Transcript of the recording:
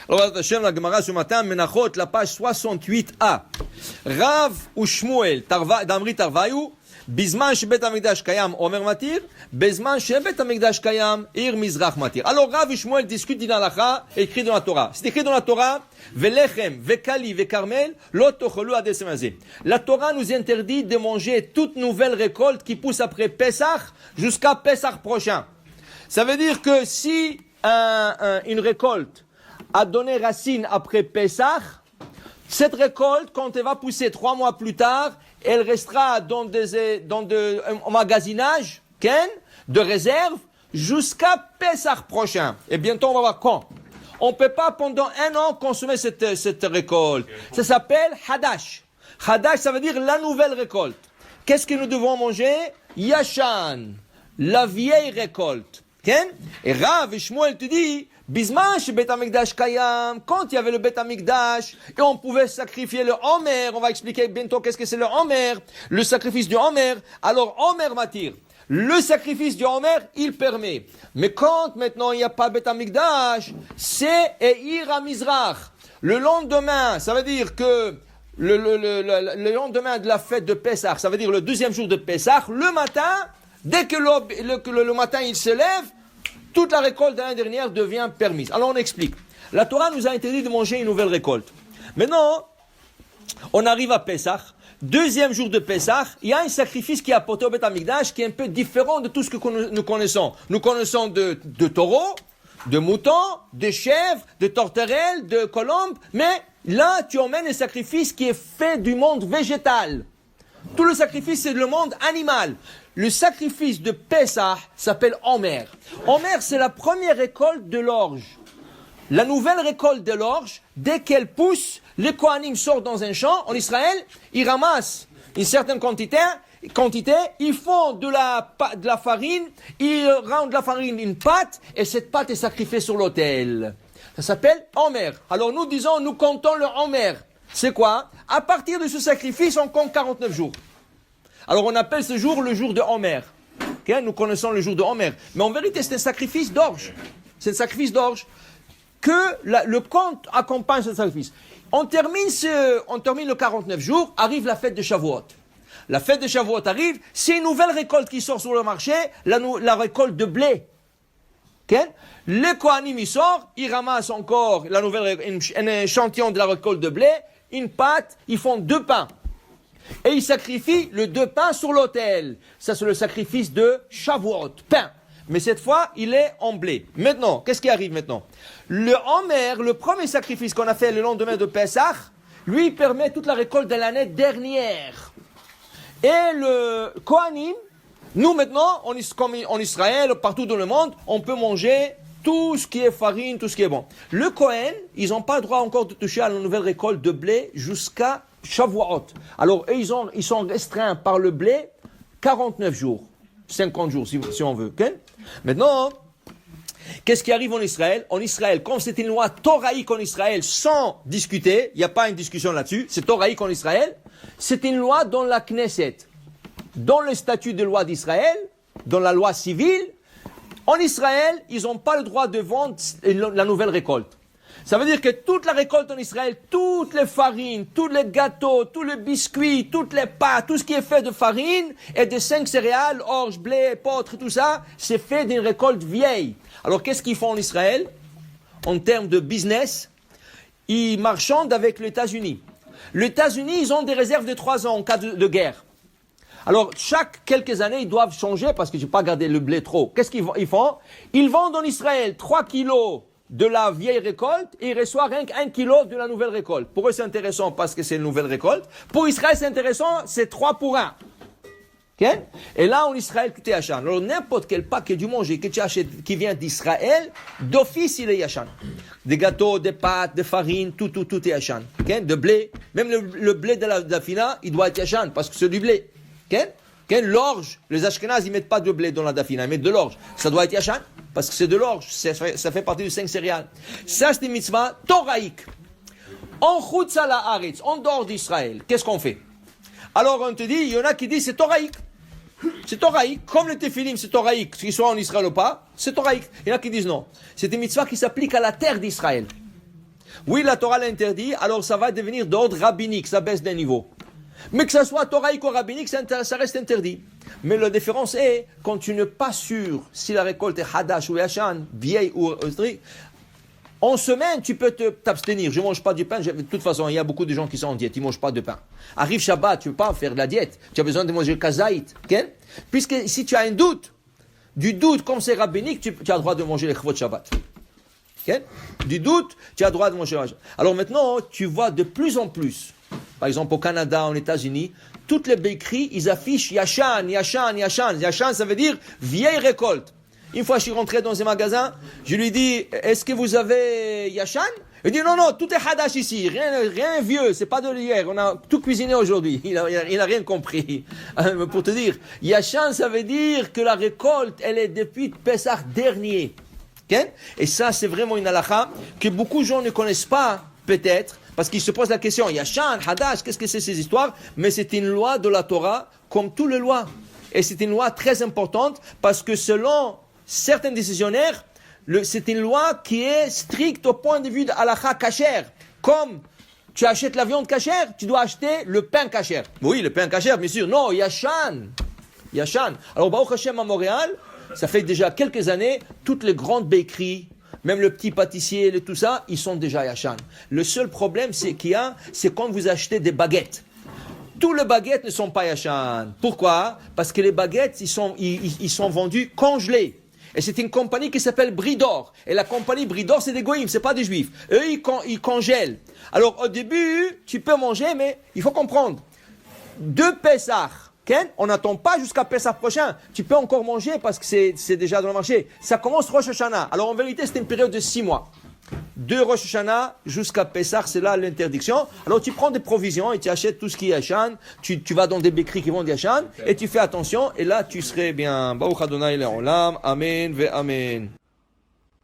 Alors, Hashem, la Gemara ce matin, Menachot, la page 68a. Rav ou Shmuel, Damri Tarvayu, Bizman shebet Hamikdash kayam, Omer Matir, Bizman shebet Hamikdash kayam, Ir Mizrach Matir. Alors, Rav et Shmuel discutent d'une halakha écrit dans la Torah. C'est écrit dans la Torah, Velechem, Vekali, Vekarmel, Lotocholu Adesemazé. La Torah nous interdit de manger toute nouvelle récolte qui pousse après Pesach jusqu'à Pesach prochain. Ça veut dire que si une récolte a donné racine après Pesach, cette récolte, quand elle va pousser 3 mois plus tard, elle restera dans un magasinage de réserve jusqu'à Pesach prochain. Et bientôt, on va voir quand. On ne peut pas pendant 1 an consommer cette récolte. Ça s'appelle Hadash. Hadash, ça veut dire la nouvelle récolte. Qu'est-ce que nous devons manger? Yashan, la vieille récolte. Et Rav et Shmuel te dit, Bizman chez Bet Hamikdash Kayam, quand il y avait le Bet Hamikdash, et on pouvait sacrifier le Homer, on va expliquer bientôt qu'est-ce que c'est le Homer, le sacrifice du Homer. Alors Homer Matir, le sacrifice du Homer, il permet. Mais quand maintenant il n'y a pas Bet Hamikdash, c'est Eir HaMizrach. Le lendemain, ça veut dire que le lendemain de la fête de Pessah, ça veut dire le 2e jour de Pessah, le matin, dès que le matin il se lève, toute la récolte de l'année dernière devient permise. Alors on explique. La Torah nous a interdit de manger une nouvelle récolte. Maintenant, on arrive à Pessah. 2e jour de Pessah, il y a un sacrifice qui est apporté au Bet Hamikdash qui est un peu différent de tout ce que nous connaissons. Nous connaissons de taureaux, de moutons, de chèvres, de tourterelles, de colombes, mais là tu emmènes un sacrifice qui est fait du monde végétal. Tout le sacrifice c'est le monde animal. Le sacrifice de Pessah s'appelle Homer. Homer, c'est la première récolte de l'orge. La nouvelle récolte de l'orge, dès qu'elle pousse, les Kohanim sortent dans un champ en Israël, ils ramassent une certaine quantité, ils font de la farine, ils rendent la farine une pâte, et cette pâte est sacrifiée sur l'autel. Ça s'appelle Homer. Alors nous disons, nous comptons le Homer. C'est quoi? À partir de ce sacrifice, on compte 49 jours. Alors on appelle ce jour le jour de Homer. Okay? Nous connaissons le jour de Homer. Mais en vérité, c'est un sacrifice d'orge. C'est un sacrifice d'orge que le compte accompagne ce sacrifice. On termine le 49 jours, arrive la fête de Shavuot. La fête de Shavuot arrive, c'est une nouvelle récolte qui sort sur le marché, la récolte de blé. Okay? Le Kohanim il sort, il ramasse encore un échantillon de la récolte de blé, une pâte, ils font 2 pains. Et ils sacrifient le 2 pains sur l'autel. Ça, c'est le sacrifice de Shavuot, pain. Mais cette fois, il est en blé. Maintenant, qu'est-ce qui arrive maintenant? Le Homer, le premier sacrifice qu'on a fait le lendemain de Pessah, lui, il permet toute la récolte de l'année dernière. Et le Kohanim, nous maintenant, comme en Israël, partout dans le monde, on peut manger tout ce qui est farine, tout ce qui est bon. Le Kohen, ils n'ont pas le droit encore de toucher à la nouvelle récolte de blé jusqu'à Shavuot. Alors, eux, ils sont restreints par le blé 49 jours, 50 jours si on veut. Okay? Maintenant, qu'est-ce qui arrive en Israël? En Israël, comme c'est une loi toraïque en Israël, sans discuter, il n'y a pas une discussion là-dessus, c'est toraïque en Israël, c'est une loi dans la Knesset, dans le statut de loi d'Israël, dans la loi civile. En Israël, ils n'ont pas le droit de vendre la nouvelle récolte. Ça veut dire que toute la récolte en Israël, toutes les farines, tous les gâteaux, tous les biscuits, toutes les pâtes, tout ce qui est fait de farine et de 5 céréales, orge, blé, épeautre, tout ça, c'est fait d'une récolte vieille. Alors qu'est-ce qu'ils font en Israël? En termes de business, ils marchandent avec les États-Unis. Les États-Unis, ils ont des réserves de 3 ans en cas de guerre. Alors, chaque quelques années, ils doivent changer parce que je n'ai pas gardé le blé trop. Qu'est-ce qu'ils font? Ils vendent en Israël 3 kilos de la vieille récolte et ils reçoivent rien qu'1 kilo de la nouvelle récolte. Pour eux, c'est intéressant parce que c'est une nouvelle récolte. Pour Israël, c'est intéressant, c'est 3 pour 1. Okay? Et là, en Israël, tout est Yachan. Alors, n'importe quel paquet du manger que tu achètes qui vient d'Israël, d'office, il est Yachan. Des gâteaux, des pâtes, des farines, tout est Yachan. Okay? De blé. Même le blé de la dafina, il doit être Yachan parce que c'est du blé. Okay? L'orge, les Ashkenazes, ils mettent pas de blé dans la dafina, ils mettent de l'orge. Ça doit être Yachan, parce que c'est de l'orge, ça fait partie du 5 céréales. Ça, c'est une mitzvah toraïque. En chutz la haaretz, en dehors d'Israël, qu'est-ce qu'on fait? Alors on te dit, il y en a qui disent c'est toraïque. C'est toraïque, comme le téphilim, c'est toraïque, qu'ils soient en Israël ou pas, c'est toraïque. Il y en a qui disent non. C'est une mitzvah qui s'applique à la terre d'Israël. Oui, la Torah l'interdit, alors ça va devenir d'ordre rabbinique, ça baisse d'un niveau. Mais que ça soit toraïque ou rabbinique, ça reste interdit. Mais la différence est, quand tu n'es pas sûr si la récolte est hadash ou yashan, vieille ou en semaine, tu peux t'abstenir. Je ne mange pas du pain. De toute façon, il y a beaucoup de gens qui sont en diète. Ils ne mangent pas de pain. Arrive Shabbat, tu ne peux pas faire de la diète. Tu as besoin de manger kazaït. Okay? Puisque si tu as un doute, comme c'est rabbinique, tu as le droit de manger les chvot Shabbat. Okay? Du doute, tu as le droit de manger. Alors maintenant, tu vois de plus en plus, par exemple au Canada, aux États-Unis, toutes les bakeries, ils affichent Yashan, Yashan, Yashan. Yashan, ça veut dire vieille récolte. Une fois, je suis rentré dans un magasin, je lui dis, est-ce que vous avez Yashan? Il dit, non, tout est hadash ici, rien vieux, c'est pas de hier, on a tout cuisiné aujourd'hui. Il a rien compris. Pour te dire, Yashan, ça veut dire que la récolte, elle est depuis Pessah dernier. Okay? Et ça, c'est vraiment une halakha que beaucoup de gens ne connaissent pas, peut-être, parce qu'ils se posent la question, Yashan, hadash, qu'est-ce que c'est ces histoires? Mais c'est une loi de la Torah, comme toutes les lois. Et c'est une loi très importante, parce que selon certains décisionnaires, c'est une loi qui est stricte au point de vue de halakha kasher. Comme tu achètes la viande kasher, tu dois acheter le pain kasher. Oui, le pain kasher, bien sûr. Non, Yashan. Alors, Baruch Hashem à Montréal, ça fait déjà quelques années, toutes les grandes bakeries, même le petit pâtissier, tout ça, ils sont déjà Yashan. Le seul problème c'est quand vous achetez des baguettes. Tous les baguettes ne sont pas Yashan. Pourquoi? Parce que les baguettes, ils sont vendus congelés. Et c'est une compagnie qui s'appelle Bridor. Et la compagnie Bridor, c'est des goïms, c'est pas des juifs. Eux, ils congèlent. Alors, au début, tu peux manger, mais il faut comprendre. De Pessah, on n'attend pas jusqu'à Pessah prochain. Tu peux encore manger parce que c'est déjà dans le marché. Ça commence Rosh Hashanah. Alors, en vérité, c'est une période de 6 mois. De Rosh Hashanah jusqu'à Pessah, c'est là l'interdiction. Alors tu prends des provisions et tu achètes tout ce qui est Yashan. Tu vas dans des bakeries qui vendent Yashan et tu fais attention. Et là, tu serais bien. Baruch Adonai le'olam. Amen ve amen.